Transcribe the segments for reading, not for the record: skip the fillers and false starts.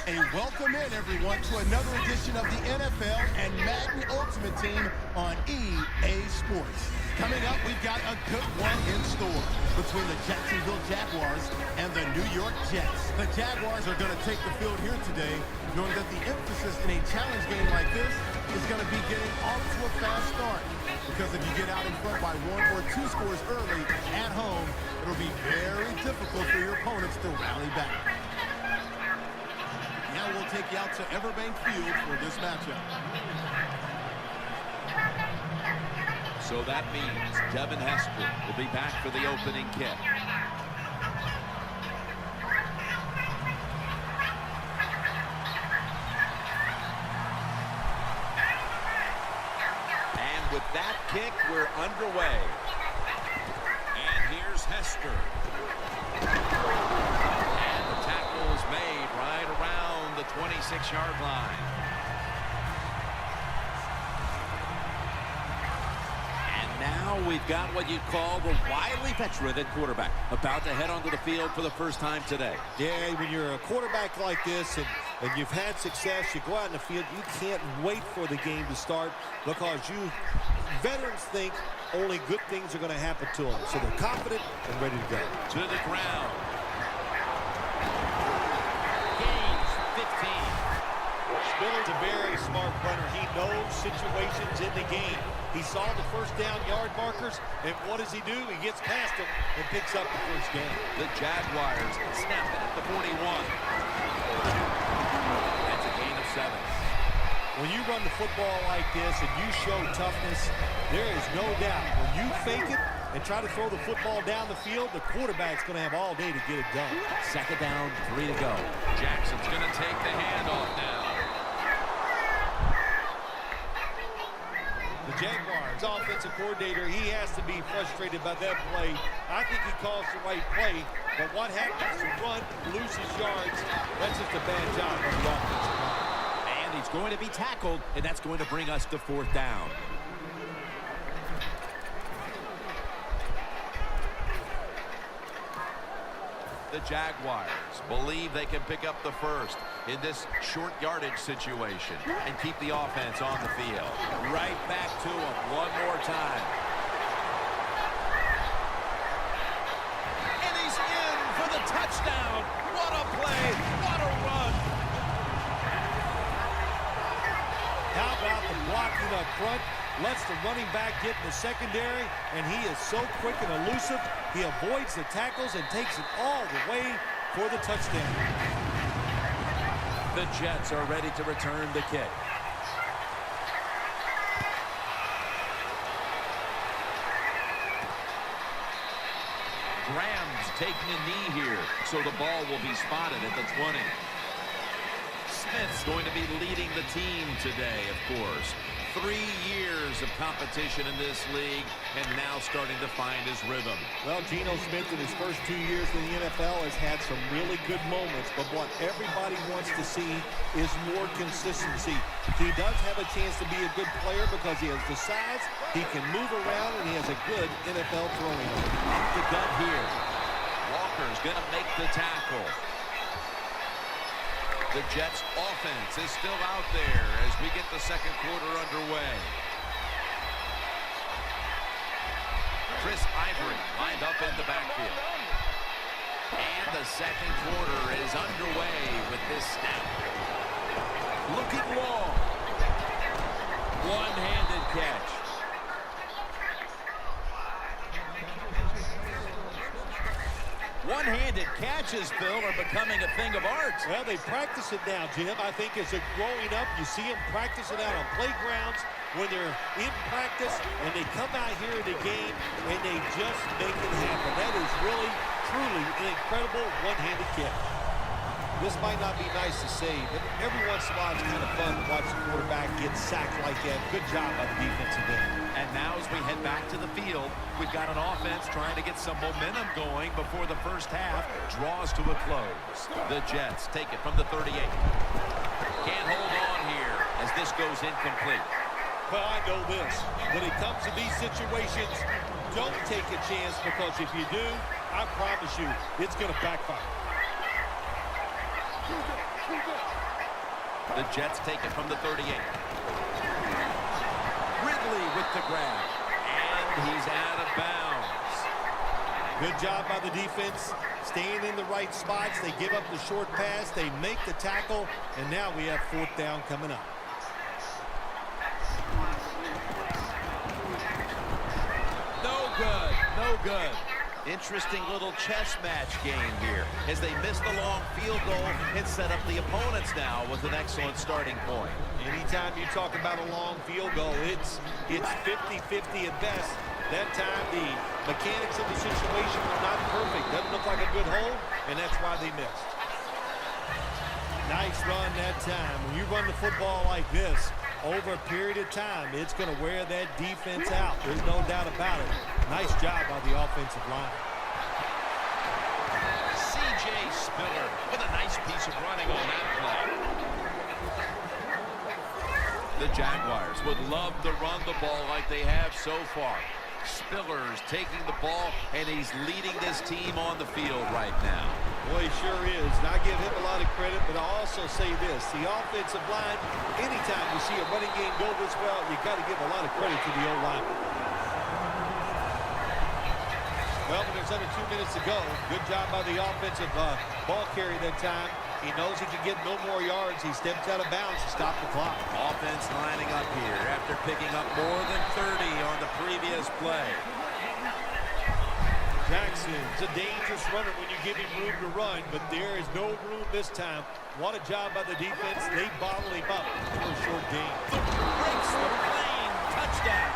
A welcome in, everyone, to another edition of the NFL and Madden Ultimate Team on EA Sports. Coming up, we've got a good one in store between the Jacksonville Jaguars and the New York Jets. The Jaguars are going to take the field here today, knowing that the emphasis in a challenge game like this is going to be getting off to a fast start. Because if you get out in front by 1 or 2 scores early at home, it'll be very difficult for your opponents to rally back. Now we'll take you out to Everbank Field for this matchup. So that means Devin Hester will be back for the opening kick. And with that kick, we're underway. And here's Hester. And the tackle is made right around the 26-yard line. Now we've got what you'd call the wily veteran at quarterback, about to head onto the field for the first time today. Yeah, when you're a quarterback like this and you've had success, you go out in the field, you can't wait for the game to start because veterans think only good things are going to happen to them. So they're confident and ready to go. To the ground. Gains 15. Spiller's a very smart punter. He knows situations in the game. He saw the first down yard markers, and what does he do? He gets past them and picks up the first down. The Jaguars snap it at the 41. That's a gain of 7. When you run the football like this and you show toughness, there is no doubt. When you fake it and try to throw the football down the field, the quarterback's going to have all day to get it done. Second down, 3 to go. Jackson's going to take the handoff now. The Jaguars offensive coordinator, he has to be frustrated by that play. I think he calls the right play, but what happens to run, loses yards, that's just a bad job on the offensive line. And he's going to be tackled, and that's going to bring us to 4th down. The Jaguars believe they can pick up the first in this short yardage situation and keep the offense on the field. Right back to him one more time. And he's in for the touchdown. What a play. What a run. How about the blocking up front? Lets the running back get in the secondary, and he is so quick and elusive. He avoids the tackles and takes it all the way for the touchdown. The Jets are ready to return the kick. Graham's taking a knee here, so the ball will be spotted at the 20. Smith's going to be leading the team today, of course. 3 years of competition in this league, and now starting to find his rhythm. Well, Geno Smith in his first 2 years in the NFL has had some really good moments, but what everybody wants to see is more consistency. He does have a chance to be a good player because he has the size, he can move around, and he has a good NFL throwing arm. Off the gut here. Walker's going to make the tackle. The Jets' offense is still out there as we get the second quarter underway. Chris Ivory lined up in the backfield. And the second quarter is underway with this snap. Looking long. One-handed catch. One-handed catches, Phil, are becoming a thing of art. Well, they practice it now, Jim. I think as they're growing up, you see them practice it out on playgrounds when they're in practice, and they come out here in the game, and they just make it happen. That is really, truly an incredible one-handed catch. This might not be nice to say, but every once in a while it's kind of fun to watch the quarterback get sacked like that. Good job by the defensive end. And now as we head back to the field, we've got an offense trying to get some momentum going before the first half draws to a close. The Jets take it from the 38. Can't hold on here as this goes incomplete. Well, I know this. When it comes to these situations, don't take a chance, because if you do, I promise you, it's going to backfire. The Jets take it from the 38. Ridley with the grab. And he's out of bounds. Good job by the defense, staying in the right spots. They give up the short pass, they make the tackle, and now we have 4th down coming up. No good, no good. Interesting little chess match game here as they miss the long field goal and set up the opponents now with an excellent starting point. Anytime you talk about a long field goal, it's 50-50 at best. That time, the mechanics of the situation were not perfect. Doesn't look like a good hole, and that's why they missed. Nice run that time. When you run the football like this, over a period of time, it's going to wear that defense out. There's no doubt about it. Nice job by the offensive line. C.J. Spiller with a nice piece of running on that play. The Jaguars would love to run the ball like they have so far. Spiller's taking the ball, and he's leading this team on the field right now. Boy, he sure is. And I give him a lot of credit, but I also say this. The offensive line, anytime you see a running game go this well, you got to give a lot of credit to the O-line. Well, but there's under 2 minutes to go. Good job by the offensive ball carrier that time. He knows he can get no more yards. He steps out of bounds to stop the clock. Offense lining up here after picking up more than 30 on the previous play. Jackson's a dangerous runner when you give him room to run, but there is no room this time. What a job by the defense. They bottle him up for a short gain. Breaks the lane. Touchdown.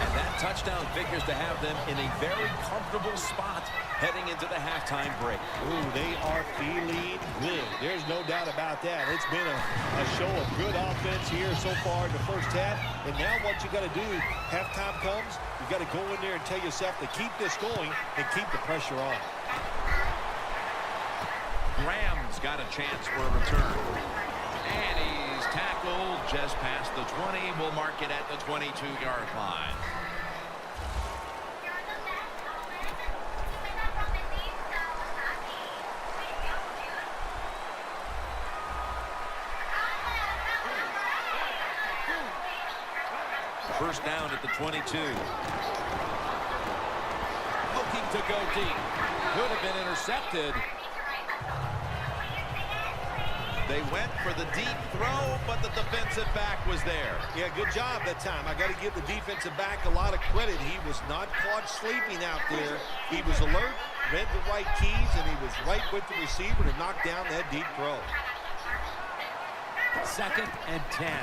And that touchdown figures to have them in a very comfortable spot heading into the halftime break. Ooh, they are feeling good. There's no doubt about that. It's been a show of good offense here so far in the first half. And now what you got to do, halftime comes, you got to go in there and tell yourself to keep this going and keep the pressure on. Graham's got a chance for a return. And he's tackled just past the 20. We'll mark it at the 22-yard line. First down at the 22. Looking to go deep. Could have been intercepted. They went for the deep throw, but the defensive back was there. Yeah, good job that time. I got to give the defensive back a lot of credit. He was not caught sleeping out there. He was alert, read the right keys, and he was right with the receiver to knock down that deep throw. 2nd and 10.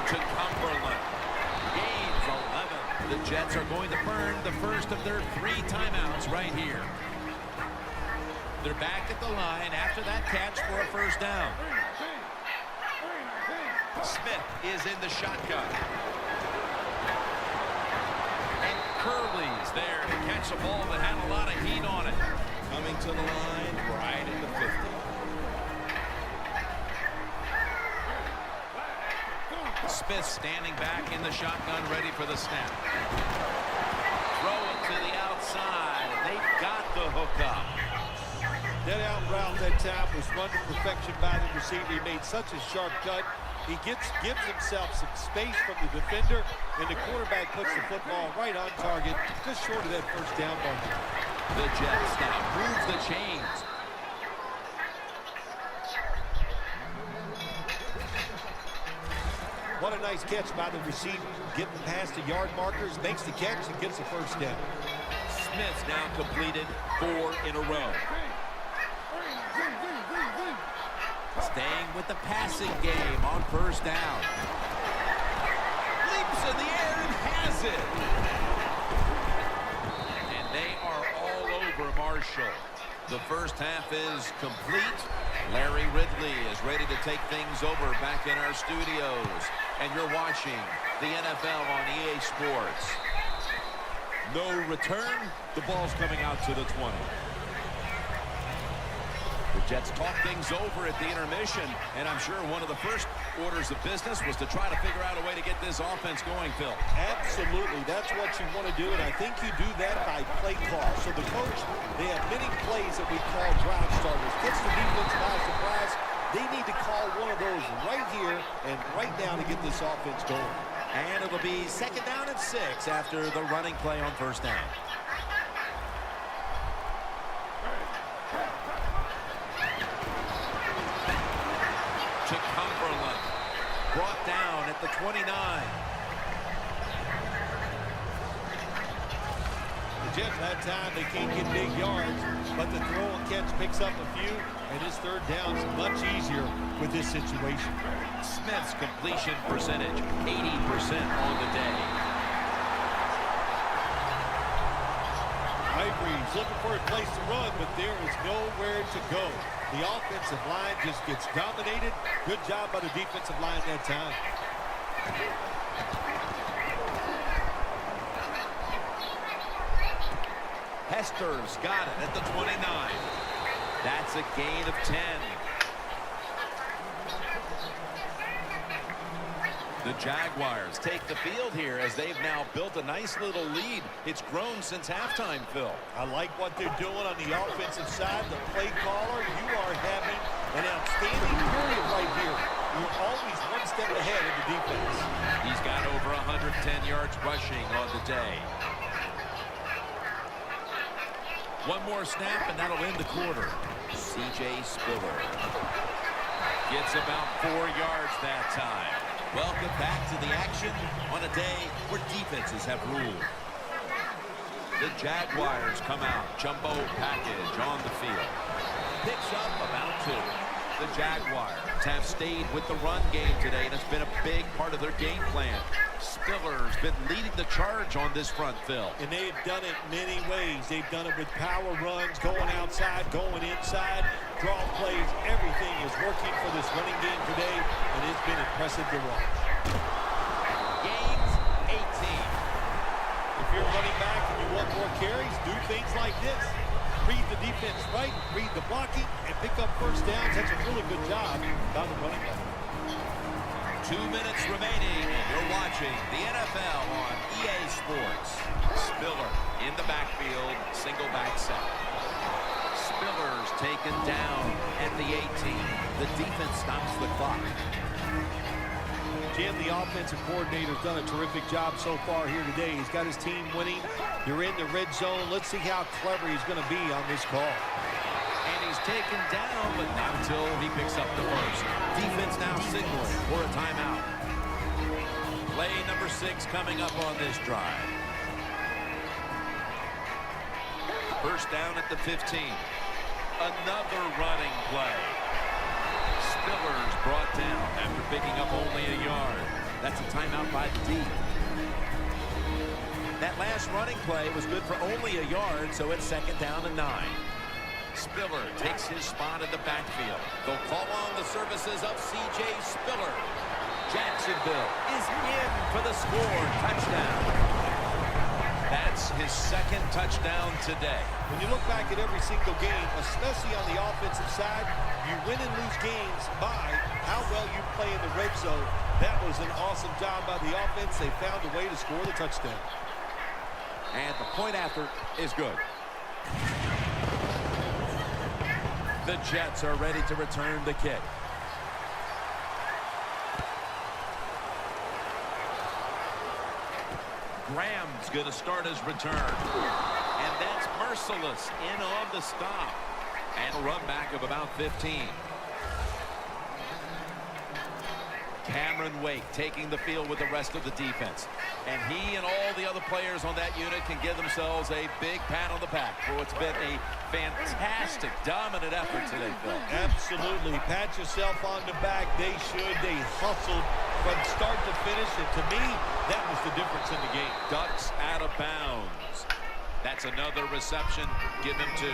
To Cumberland. Gains 11. The Jets are going to burn the first of their 3 timeouts right here. They're back at the line after that catch for a first down. Smith is in the shotgun. And Curley's there to catch a ball that had a lot of heat on it. Coming to the line right at the 50. Smith standing back in the shotgun, ready for the snap. Throw it to the outside, and they've got the hook up. That out route that time was run to perfection by the receiver. He made such a sharp cut. He gives himself some space from the defender, and the quarterback puts the football right on target, just short of that first down marker. The Jets now move the chains. What a nice catch by the receiver. Getting past the yard markers, makes the catch, and gets the first down. Smith's now completed 4 in a row. Staying with the passing game on first down. Leaps in the air and has it. And they are all over Marshall. The first half is complete. Larry Ridley is ready to take things over back in our studios. And you're watching the NFL on EA Sports. No return. The ball's coming out to the 20. The Jets talk things over at the intermission, and I'm sure one of the first orders of business was to try to figure out a way to get this offense going, Phil. Absolutely. That's what you want to do, and I think you do that by play call. So the coach, they have many plays that we call drive starters. Gets the defense by surprise. They need to call one of those right here and right now to get this offense going. And it'll be 2nd down and 6 after the running play on 1st down. To Cumberland. Brought down at the 29. The Jets had time. They can't get big yards, but the throw and catch picks up a few, and this 3rd down is much easier with this situation. Smith's completion percentage, 80% on the day. Ivory's looking for a place to run, but there is nowhere to go. The offensive line just gets dominated. Good job by the defensive line that time. Hester's got it at the 29. That's a gain of 10. The Jaguars take the field here as they've now built a nice little lead. It's grown since halftime, Phil. I like what they're doing on the offensive side. The play caller, you are having an outstanding period right here. You're always one step ahead of the defense. He's got over 110 yards rushing on the day. One more snap, and that'll end the quarter. C.J. Spiller gets about 4 yards that time. Welcome back to the action on a day where defenses have ruled. The Jaguars come out. Jumbo package on the field. Picks up about 2. The Jaguars have stayed with the run game today, and it's been a big part of their game plan. Spiller's been leading the charge on this front, Phil. And they've done it many ways. They've done it with power runs, going outside, going inside, draw plays. Everything is working for this running game today, and it's been impressive to watch. Gains 18. If you're running back and you want more carries, do things like this. Read the defense right, read the blocking, and pick up 1st downs. That's a really good job by the running back. 2 minutes remaining, and you're watching the NFL on EA Sports. Spiller in the backfield, single back set. Spiller's taken down at the 18. The defense stops the clock. Jim, the offensive coordinator's done a terrific job so far here today. He's got his team winning. You're in the red zone. Let's see how clever he's going to be on this call. And he's taken down, but not until he picks up the 1st. Defense now signaling for a timeout. Play number 6 coming up on this drive. 1st down at the 15. Another running play. Spiller's brought down after picking up only a yard. That's a timeout by the D. That last running play was good for only a yard, so it's 2nd down and 9. Spiller takes his spot in the backfield. They'll call on the services of C.J. Spiller. Jacksonville is in for the score. Touchdown. That's his 2nd touchdown today. When you look back at every single game, especially on the offensive side, you win and lose games by how well you play in the red zone. That was an awesome job by the offense. They found a way to score the touchdown. And the point after is good. The Jets are ready to return the kick. Graham's going to start his return. And that's merciless in on the stop. And a run back of about 15. Cameron Wake taking the field with the rest of the defense. And he and all the other players on that unit can give themselves a big pat on the back for what's been a fantastic, dominant effort today, Phil. Absolutely. Pat yourself on the back. They should. They hustled from start to finish. And to me, that was the difference in the game. Ducks out of bounds. That's another reception. Give him 2.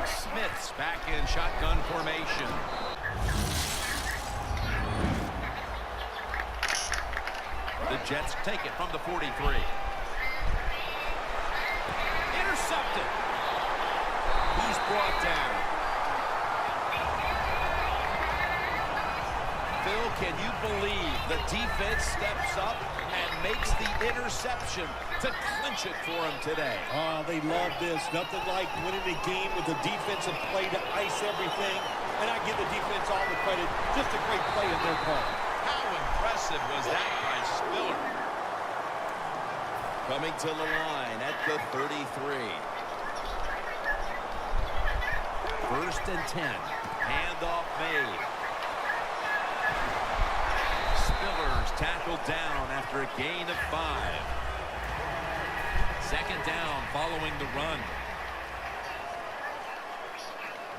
Smith's back in shotgun formation. The Jets take it from the 43. brought down. Phil, can you believe the defense steps up and makes the interception to clinch it for him today? Oh, they love this. Nothing like winning a game with a defensive play to ice everything. And I give the defense all the credit. Just a great play in their part. How impressive was that by Spiller? Coming to the line at the 33. 1st and 10. Handoff made. Spiller's tackled down after a gain of 5. 2nd down following the run.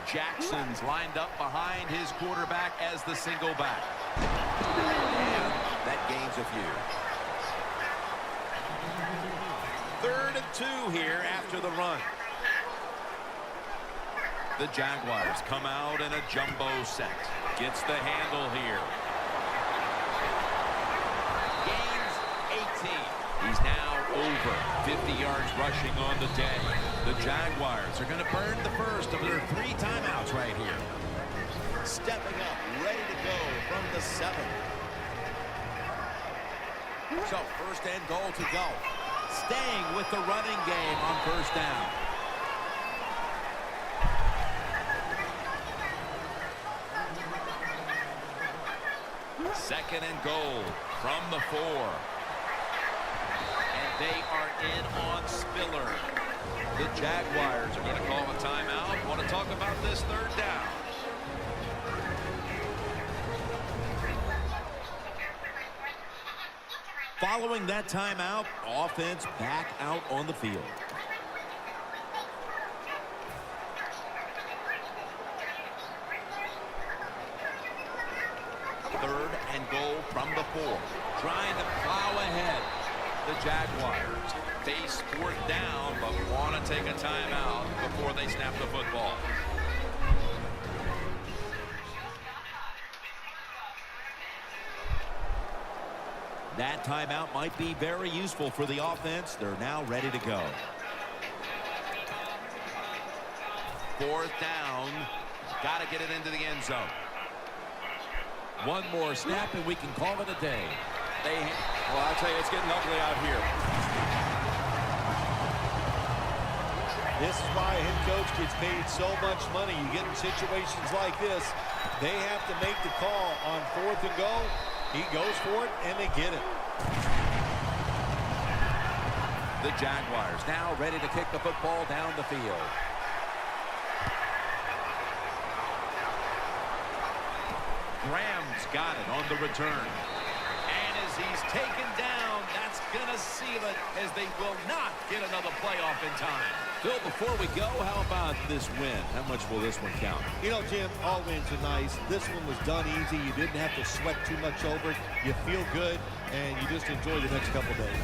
Jackson's lined up behind his quarterback as the single back. And that gains a few. 3rd and 2 here after the run. The Jaguars come out in a jumbo set. Gets the handle here. Gains 18. He's now over 50 yards rushing on the day. The Jaguars are going to burn the first of their 3 timeouts right here. Stepping up, ready to go from the 7. So 1st and goal to go. Staying with the running game on 1st down. Second and goal from the 4. And they are in on Spiller. The Jaguars are going to call a timeout. Want to talk about this 3rd down. Following that timeout, offense back out on the field. 3rd and goal from the 4. Trying to plow ahead. The Jaguars face 4th down, but want to take a timeout before they snap the football. That timeout might be very useful for the offense. They're now ready to go. 4th down. Got to get it into the end zone. One more snap and we can call it a day. Well, I tell you, it's getting ugly out here. This is why a head coach gets paid so much money. You get in situations like this, they have to make the call on 4th and goal. He goes for it, and they get it. The Jaguars now ready to kick the football down the field. Graham's got it on the return. And as he's taken down, that's going to seal it as they will not get another playoff in time. Phil, before we go, how about this win? How much will this one count? You know, Jim, all wins are nice. This one was done easy. You didn't have to sweat too much over it. You feel good, and you just enjoy the next couple days.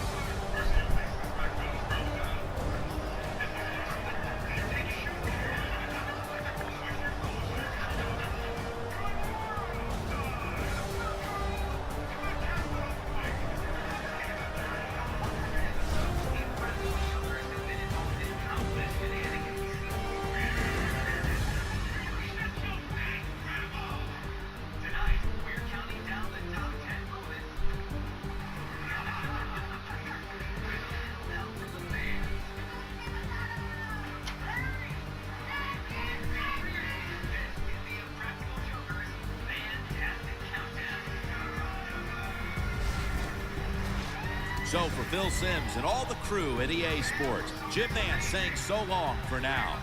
So for Phil Simms and all the crew at EA Sports, Jim Nance saying so long for now.